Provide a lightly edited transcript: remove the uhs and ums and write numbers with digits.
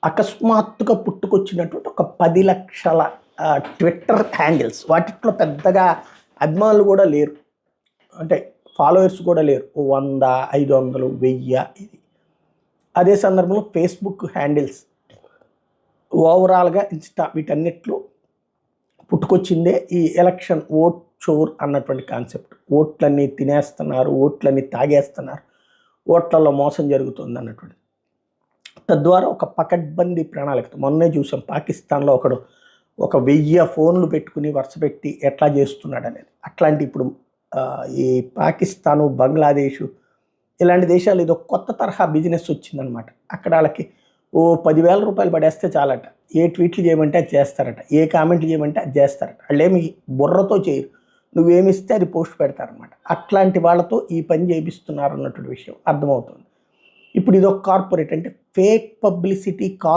అకస్మాత్తుగా పుట్టుకొచ్చినటువంటి ఒక 10,00,000 Twitter handles. వాటిట్లో పెద్దగా అభిమానులు కూడా లేరు. అంటే ఫాలోవర్స్ కూడా లేరు. 100, 500, 1000 ఇది. అదే సందర్భంలో ఫేస్‌బుక్ హ్యాండిల్స్, ఓవరాల్‌గా ఇన్‌స్టా వీటన్నిటిలో పుట్టుకొచ్చిందే ఈ ఎలక్షన్ ఓట్ చోర్ అన్నటువంటి కాన్సెప్ట్. ఓట్లన్నీ తినేస్తున్నారు, ఓట్లన్నీ తాగేస్తున్నారు, ఓట్లలో మోసం జరుగుతుంది అన్నటువంటిది. తద్వారా ఒక పకడ్బందీ ప్రణాళికతో మొన్నే చూసాం పాకిస్తాన్‌లో ఒకడు ఒక 1000 ఫోన్లు పెట్టుకుని వరుసపెట్టి ఎట్లా చేస్తున్నాడనేది. అట్లాంటి ఇప్పుడు ఈ పాకిస్తాను, బంగ్లాదేశు ఇలాంటి దేశాలు ఇదో కొత్త తరహా బిజినెస్ వచ్చిందనమాట. అక్కడ వాళ్ళకి ఓ 10,000 రూపాయలు పడేస్తే చాలట. ఏ ట్వీట్లు చేయమంటే అది చేస్తారట. ఏ కామెంట్లు చేయమంటే అది చేస్తారట. వాళ్ళేమి బుర్రతో చేయరు. నువ్వేమిస్తే అది పోస్ట్ పెడతారనమాట. అట్లాంటి వాళ్ళతో ఈ పని చేపిస్తున్నారు అన్నటువంటి విషయం అర్థమవుతుంది. ఇప్పుడు ఇదొక కార్పొరేట్ అంటే ఫేక్ పబ్లిసిటీ